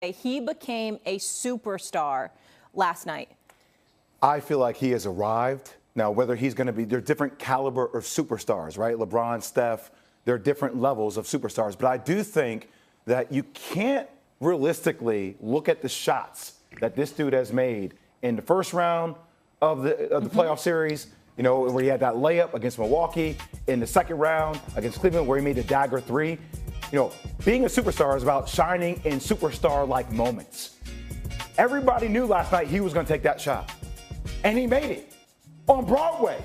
He became a superstar last night. I feel like he has arrived. Now, whether he's going to be, there are different caliber of superstars, right? LeBron, Steph, there are different levels of superstars. But I do think that you can't realistically look at the shots that this dude has made in the first round of the playoff series, you know, where he had that layup against Milwaukee, in the second round against Cleveland, where he made the dagger three. You know, being a superstar is about shining in superstar-like moments. Everybody knew last night he was going to take that shot, and he made it on Broadway.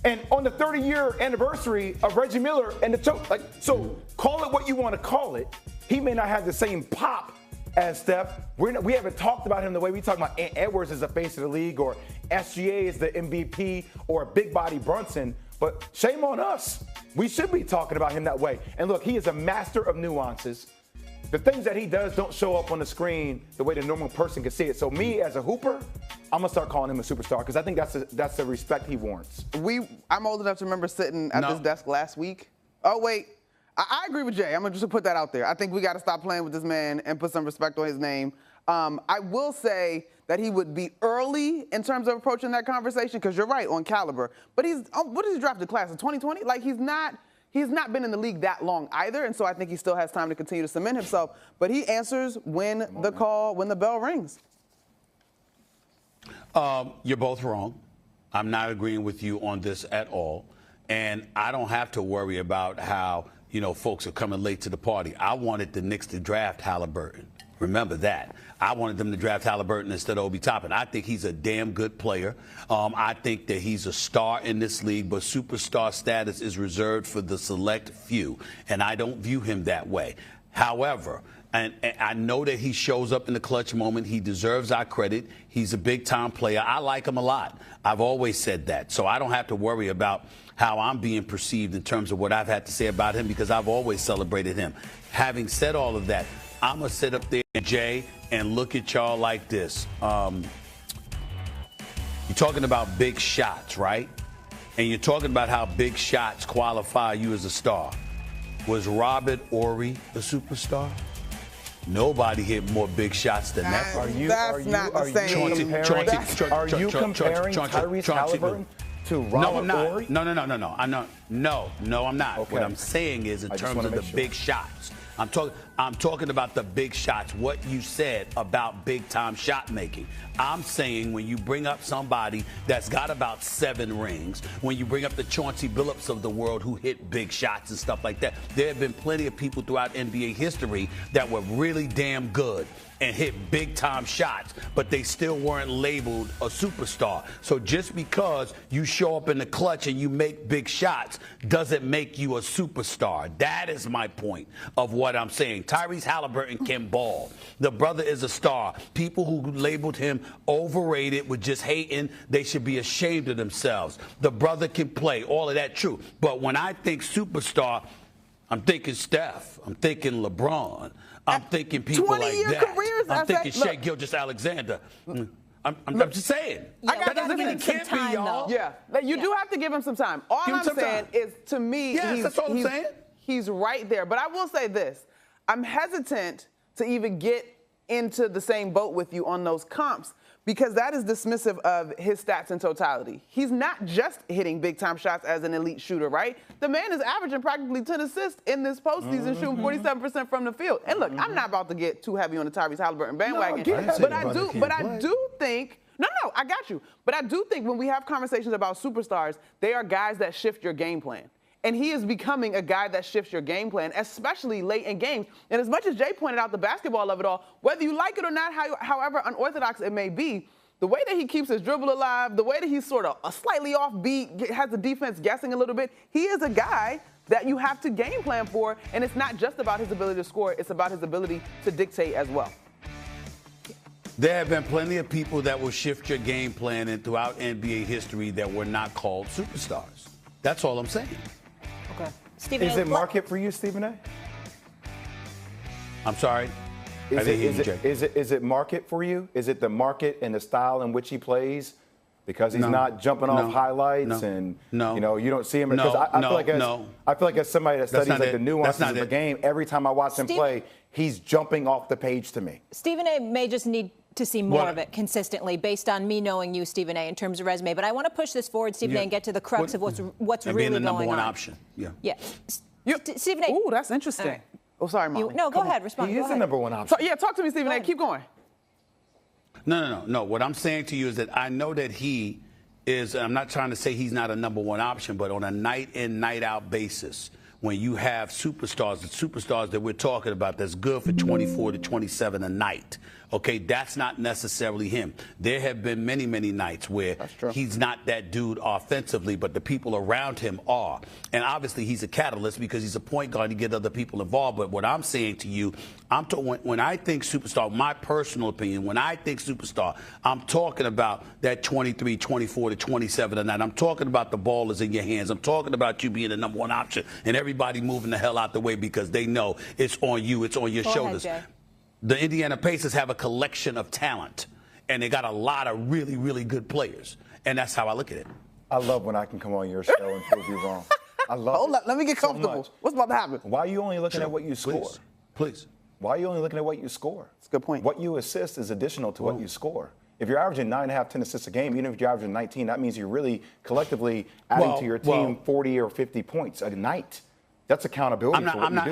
And on the 30-year anniversary of Reggie Miller and so call it what you want to call it. He may not have the same pop as Steph. We haven't talked about him the way we talk about Ant Edwards as the face of the league, or SGA as the MVP, or Big Body Brunson. But shame on us. We should be talking about him that way. And look, he is a master of nuances. The things that he does don't show up on the screen the way the normal person can see it. So me, as a hooper, I'm going to start calling him a superstar because I think that's the respect he warrants. I'm old enough to remember sitting at this desk last week. Oh, wait. I agree with Jay. I'm going to just put that out there. I think we got to stop playing with this man and put some respect on his name. I will say that he would be early in terms of approaching that conversation because you're right on caliber. But what is he drafted class of 2020? Like, he's not been in the league that long either, and so I think he still has time to continue to cement himself. But he answers when the bell rings. You're both wrong. I'm not agreeing with you on this at all. And I don't have to worry about how, you know, folks are coming late to the party. I wanted the Knicks to draft Haliburton. Remember that. I wanted them to draft Haliburton instead of Obi Toppin. I think he's a damn good player. I think that he's a star in this league, but superstar status is reserved for the select few, and I don't view him that way. However, and I know that he shows up in the clutch moment. He deserves our credit. He's a big-time player. I like him a lot. I've always said that. So I don't have to worry about how I'm being perceived in terms of what I've had to say about him because I've always celebrated him. Having said all of that, I'm going to sit up there, Jay, and look at y'all like this. You're talking about big shots, right? And you're talking about how big shots qualify you as a star. Was Robert Horry a superstar? Nobody hit more big shots than that. Are you comparing Tyrese Haliburton to Robert Horry? No, I'm not. Okay. What I'm saying is in terms of the big shots. I'm talking about the big shots, what you said about big-time shot making. I'm saying when you bring up somebody that's got about 7 rings, when you bring up the Chauncey Billups of the world who hit big shots and stuff like that, there have been plenty of people throughout NBA history that were really damn good and hit big-time shots, but they still weren't labeled a superstar. So just because you show up in the clutch and you make big shots doesn't make you a superstar. That is my point of what I'm saying. Tyrese Haliburton can ball. The brother is a star. People who labeled him overrated were just hating. They should be ashamed of themselves. The brother can play. All of that true. But when I think superstar, I'm thinking Steph. I'm thinking LeBron. I'm thinking people like that. Careers, I'm thinking Shai Gilgeous-Alexander. I'm just saying. That doesn't mean it can't be, y'all. Yeah, you do have to give him some time. All I'm saying is, to me, that's all I'm saying. He's right there. But I will say this. I'm hesitant to even get into the same boat with you on those comps because that is dismissive of his stats in totality. He's not just hitting big-time shots as an elite shooter, right? The man is averaging practically 10 assists in this postseason, shooting 47% from the field. And look, I'm not about to get too heavy on the Tyrese Haliburton bandwagon, but I do think. No, I got you. But I do think when we have conversations about superstars, they are guys that shift your game plan. And he is becoming a guy that shifts your game plan, especially late in games. And as much as Jay pointed out the basketball of it all, whether you like it or not, however unorthodox it may be, the way that he keeps his dribble alive, the way that he's sort of a slightly offbeat, has the defense guessing a little bit, he is a guy that you have to game plan for. And it's not just about his ability to score, it's about his ability to dictate as well. There have been plenty of people that will shift your game plan and throughout NBA history that were not called superstars. That's all I'm saying. Okay. Stephen Is it market for you, Stephen A? I'm sorry? Is it market for you? Is it the market and the style in which he plays? Because he's not jumping off highlights and you know, you don't see him. Because I feel like as somebody that studies like the nuances of the game, every time I watch him play, he's jumping off the page to me. Stephen A may just need to see more of it consistently based on me knowing you, Stephen A, in terms of resume. But I want to push this forward, Stephen A, and get to the crux of what's really being the going number one on. option. Yeah. Yeah. Stephen A. Ooh, that's interesting. Right. Oh, sorry, Molly. No, go ahead. Respond. He Go is the ahead. number one option. Yeah, talk to me, Stephen A. Keep going. No. What I'm saying to you is that I know that he is, I'm not trying to say he's not a number one option, but on a night in, night out basis, when you have superstars, the superstars that we're talking about that's good for 24 to 27 a night, okay, that's not necessarily him. There have been many, many nights where he's not that dude offensively, but the people around him are. And obviously he's a catalyst because he's a point guard to get other people involved. But what I'm saying to you, when I think superstar, my personal opinion, when I think superstar, I'm talking about that 23, 24 to 27 a night. I'm talking about the ball is in your hands. I'm talking about you being the number one option and everybody moving the hell out the way because they know it's on you, it's on your shoulders. Ahead, Jay. The Indiana Pacers have a collection of talent, and they got a lot of really, really good players. And that's how I look at it. I love when I can come on your show and prove you wrong. I love Hold it up, let me get so comfortable. much. What's about to happen? Why are you only looking at what you score? Please. Why are you only looking at what you score? That's a good point. What you assist is additional to what you score. If you're averaging 9.5, 10 assists a game, even if you're averaging 19, that means you're really collectively adding to your team 40 or 50 points a night. That's accountability. I'm not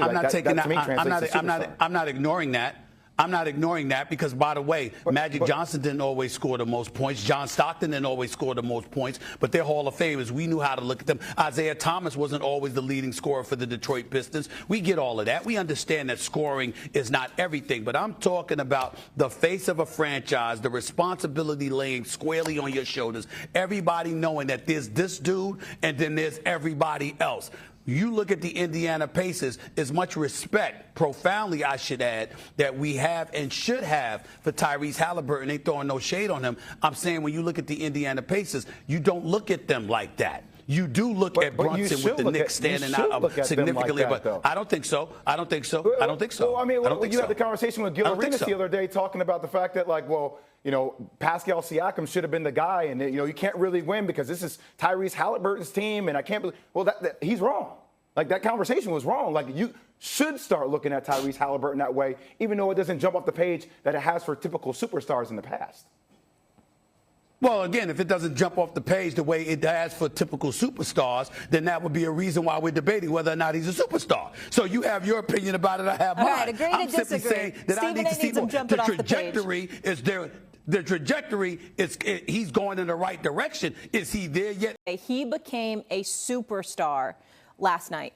ignoring that. I'm not ignoring that because, by the way, Magic Johnson didn't always score the most points. John Stockton didn't always score the most points, but they're Hall of Famers. We knew how to look at them. Isaiah Thomas wasn't always the leading scorer for the Detroit Pistons. We get all of that. We understand that scoring is not everything, but I'm talking about the face of a franchise, the responsibility laying squarely on your shoulders, everybody knowing that there's this dude and then there's everybody else. You look at the Indiana Pacers, as much respect, profoundly I should add, that we have and should have for Tyrese Haliburton. Ain't throwing no shade on him. I'm saying when you look at the Indiana Pacers, you don't look at them like that. You do look at Brunson with the Knicks standing out significantly, but I don't think so. I don't think so. Well, I mean, you had the conversation with Gil Arenas the other day talking about the fact that, like, well, you know, Pascal Siakam should have been the guy, and you know, you can't really win because this is Tyrese Haliburton's team, and I can't believe. Well, that he's wrong. Like, that conversation was wrong. Like, you should start looking at Tyrese Haliburton that way, even though it doesn't jump off the page that it has for typical superstars in the past. Well, again, if it doesn't jump off the page the way it has for typical superstars, then that would be a reason why we're debating whether or not he's a superstar. So you have your opinion about it, I have mine. All right, agree to I'm simply disagree. saying that I need to see more. The trajectory is there. The trajectory is he's going in the right direction. Is he there yet? He became a superstar last night.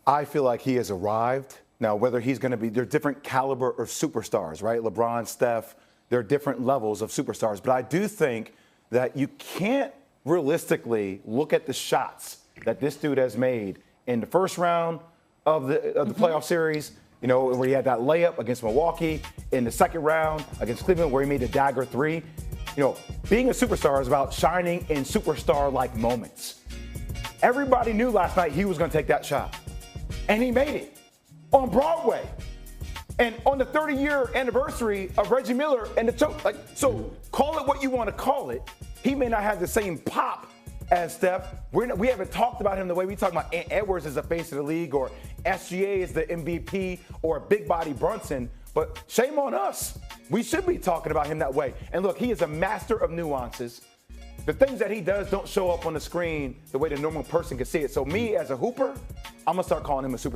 I feel like he has arrived. Now, whether he's going to be, there's different caliber of superstars, right? LeBron, Steph, there are different levels of superstars. But I do think that you can't realistically look at the shots that this dude has made in the first round of the playoff series, you know, where he had that layup against Milwaukee, in the second round against Cleveland where he made the dagger three. You know, being a superstar is about shining in superstar-like moments. Everybody knew last night he was going to take that shot. And he made it on Broadway. And on the 30-year anniversary of Reggie Miller and the choke. Like, so call it what you want to call it. He may not have the same pop as Steph. We haven't talked about him the way we talk about Ant Edwards as the face of the league or SGA as the MVP or Big Body Brunson. But shame on us. We should be talking about him that way. And look, he is a master of nuances. The things that he does don't show up on the screen the way the normal person can see it. So me as a hooper, I'm going to start calling him a superstar.